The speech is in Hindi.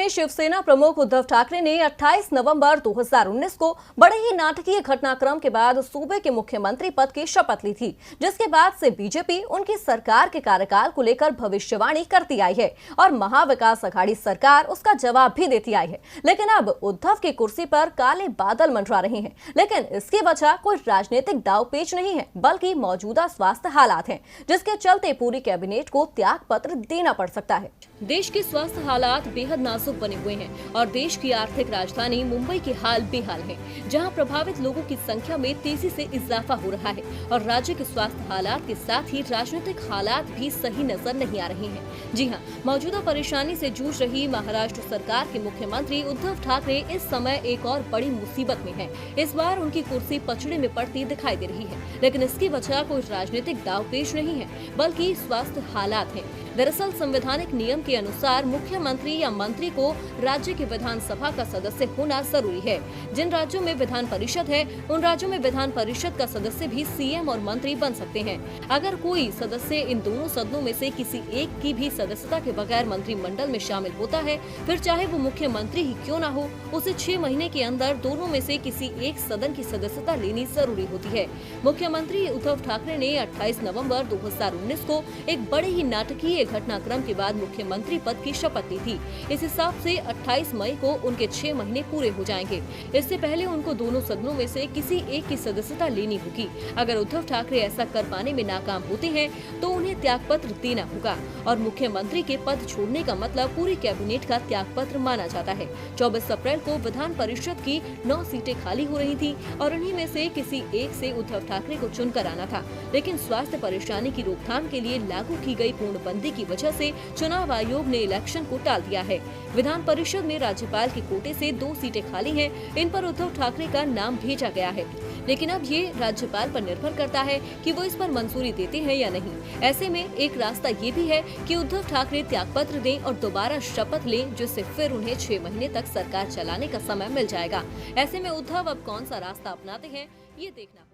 में शिवसेना प्रमुख उद्धव ठाकरे ने 28 नवंबर 2019 को बड़े ही नाटकीय घटनाक्रम के बाद सूबे के मुख्यमंत्री पद की शपथ ली थी, जिसके बाद से बीजेपी उनकी सरकार के कार्यकाल को लेकर भविष्यवाणी करती आई है और महाविकास अघाड़ी सरकार उसका जवाब भी देती आई है। लेकिन अब उद्धव की कुर्सी पर काले बादल मंडरा रहे हैं, लेकिन इसकी वजह कोई राजनीतिक दांवपेच नहीं है, बल्कि मौजूदा स्वास्थ्य हालात हैं, जिसके चलते पूरी कैबिनेट को त्याग पत्र देना पड़ सकता है। देश के स्वास्थ्य हालात बेहद नाजुक बने हुए हैं और देश की आर्थिक राजधानी मुंबई के हाल बेहाल है, जहां प्रभावित लोगों की संख्या में तेजी से इजाफा हो रहा है और राज्य के स्वास्थ्य हालात के साथ ही राजनीतिक हालात भी सही नजर नहीं आ रहे हैं। जी हां, मौजूदा परेशानी से जूझ रही महाराष्ट्र सरकार के मुख्यमंत्री उद्धव ठाकरे इस समय एक और बड़ी मुसीबत में है। इस बार उनकी कुर्सी पचड़े में पड़ती दिखाई दे रही है, लेकिन इसकी वजह कोई राजनीतिक दांवपेच नहीं है, बल्कि स्वास्थ्य हालात हैं। दरअसल संवैधानिक नियम के अनुसार मुख्यमंत्री या मंत्री को राज्य की विधानसभा का सदस्य होना जरूरी है। जिन राज्यों में विधान परिषद है, उन राज्यों में विधान परिषद का सदस्य भी सीएम और मंत्री बन सकते हैं। अगर कोई सदस्य इन दोनों सदनों में से किसी एक की भी सदस्यता के बगैर मंत्रिमंडल में शामिल होता है, फिर चाहे वो मुख्यमंत्री ही क्यों न हो, उसे 6 महीने के अंदर दोनों में से किसी एक सदन की सदस्यता लेनी जरूरी होती है। मुख्यमंत्री उद्धव ठाकरे ने 28 नवम्बर 2019 को एक बड़े ही नाटकीय घटनाक्रम के बाद मुख्यमंत्री पद की शपथ ली थी। इस हिसाब से 28 मई को उनके 6 महीने पूरे हो जाएंगे। इससे पहले उनको दोनों सदनों में से किसी एक की सदस्यता लेनी होगी। अगर उद्धव ठाकरे ऐसा कर पाने में नाकाम होते हैं तो उन्हें त्यागपत्र देना होगा और मुख्यमंत्री के पद छोड़ने का मतलब पूरी कैबिनेट का त्यागपत्र माना जाता है। 24 अप्रैल को विधान परिषद की 9 सीटें खाली हो रही थी और उन्हीं में से किसी एक से उद्धव ठाकरे को चुनकर आना था, लेकिन स्वास्थ्य परेशानी की रोकथाम के लिए लागू की गई पूर्णबंदी की वजह से चुनाव आयोग ने इलेक्शन को टाल दिया है। विधान परिषद में राज्यपाल के कोटे से 2 सीटें खाली हैं, इन पर उद्धव ठाकरे का नाम भेजा गया है, लेकिन अब ये राज्यपाल पर निर्भर करता है कि वो इस पर मंजूरी देते हैं या नहीं। ऐसे में एक रास्ता ये भी है कि उद्धव ठाकरे त्यागपत्र दें और दोबारा शपथ लें, जिससे फिर उन्हें 6 महीने तक सरकार चलाने का समय मिल जाएगा। ऐसे में उद्धव अब कौन सा रास्ता अपनाते हैं, ये देखना